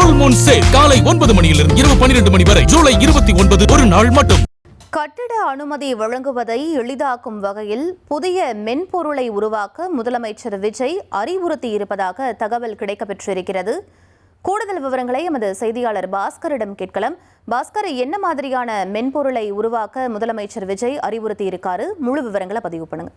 Full Moon sale காலை 9 மணியிலிருந்து இரவு 12 மணி வரை ஜூலை 29 ஒரு நாள் மட்டும். கட்டிட அனுமதி வழங்குவதை எளிதாக்கும் வகையில் புதிய மென்பொருளை உருவாக்க முதலமைச்சர் விஜய் அறிவுறுத்தியிருப்பதாக தகவல் கிடைக்கப்பெற்றிருக்கிறது. கூடுதல் விவரங்களை எமது செய்தியாளர் பாஸ்கரிடம் கேட்கலாம். பாஸ்கர், என்ன மாதிரியான மென்பொருளை உருவாக்க முதலமைச்சர் விஜய் அறிவுறுத்தியிருக்காரு? முழு விவரங்களை பதிவு பண்ணுங்க.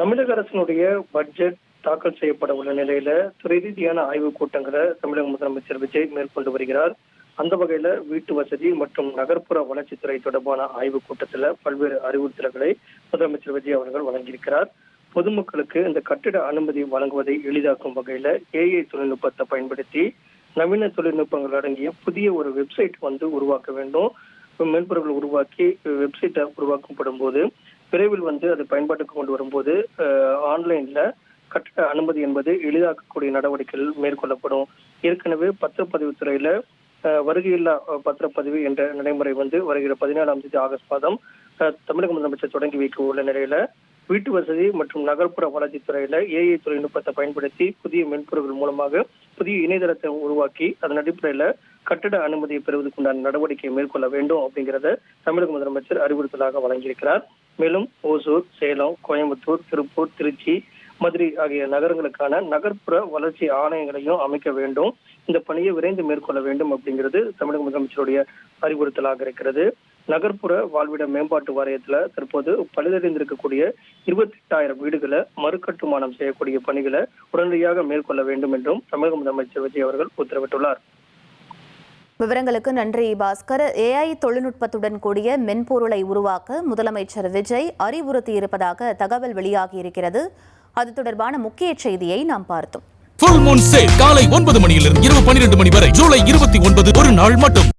தமிழக அரசினுடைய பட்ஜெட் தாக்கல் செய்யப்பட உள்ள நிலையில துறை ரீதியான ஆய்வுக் கூட்டங்களை தமிழக முதலமைச்சர் விஜய் மேற்கொண்டு வருகிறார். அந்த வகையில வீட்டு வசதி மற்றும் நகர்ப்புற வளர்ச்சித்துறை தொடர்பான ஆய்வுக் கூட்டத்துல பல்வேறு அறிவுறுத்தல்களை முதலமைச்சர் விஜய் அவர்கள் வழங்கியிருக்கிறார். பொதுமக்களுக்கு இந்த கட்டிட அனுமதி வழங்குவதை எளிதாக்கும் வகையில AI தொழில்நுட்பத்தை பயன்படுத்தி நவீன தொழில்நுட்பங்கள் அடங்கிய புதிய ஒரு வெப்சைட் உருவாக்க வேண்டும். மென்பொருள் உருவாக்கி வெப்சைட்டை உருவாக்கப்படும் போது விரைவில் அது பயன்பாட்டுக்கு கொண்டு வரும்போது ஆன்லைன்ல கட்டிட அனுமதி என்பது எளிதாக்கக்கூடிய நடவடிக்கைகள் மேற்கொள்ளப்படும். ஏற்கனவே பத்திரப்பதிவுத்துறையில வருகையில்லா பத்திரப்பதிவு என்ற நடைமுறை வருகிற 17ஆம் தேதி ஆகஸ்ட் மாதம் தமிழக முதலமைச்சர் தொடங்கி வைக்க உள்ள நிலையில வீட்டு வசதி மற்றும் நகர்ப்புற வளர்ச்சித்துறையில AI தொழில்நுட்பத்தை பயன்படுத்தி புதிய மென்பொருள்கள் மூலமாக புதிய இணையதளத்தை உருவாக்கி அதன் அடிப்படையில கட்டிட அனுமதியை பெறுவதற்குண்டான நடவடிக்கையை மேற்கொள்ள வேண்டும் அப்படிங்கிறத தமிழக முதலமைச்சர் அறிவுறுத்தலாக வழங்கியிருக்கிறார். மேலும் ஓசூர், சேலம், கோயம்புத்தூர், திருப்பூர், திருச்சி, மதுரை ஆகிய நகரங்களுக்கான நகர்ப்புற வளர்ச்சி ஆணையங்களையும் அமைக்க வேண்டும். இந்த பணியை விரைந்து மேற்கொள்ள வேண்டும் அப்படிங்கிறது தமிழக முதலமைச்சருடைய அறிவுறுத்தலாக இருக்கிறது. நகர்ப்புற வாழ்விட மேம்பாட்டு வாரியத்துல தற்போது பழுதடைந்திருக்கக்கூடிய 28,000 வீடுகளை மறுகட்டுமானம் செய்யக்கூடிய பணிகளை உடனடியாக மேற்கொள்ள வேண்டும் என்றும் தமிழக முதலமைச்சர் விஜய் அவர்கள் உத்தரவிட்டுள்ளார். விவரங்களுக்கு நன்றி பாஸ்கர். AI தொழில்நுட்பத்துடன் கூடிய மென்பொருளை உருவாக்க முதலமைச்சர் விஜய் அறிவுறுத்தியிருப்பதாக தகவல் வெளியாகியிருக்கிறது. அது தொடர்பான முக்கிய செய்தியை நாம் பார்த்தோம். ஃபுல் மூன் சேல் காலை 9 மணியிலிருந்து இரவு 12 மணி வரை ஜூலை 29 ஒரு நாள் மட்டும்.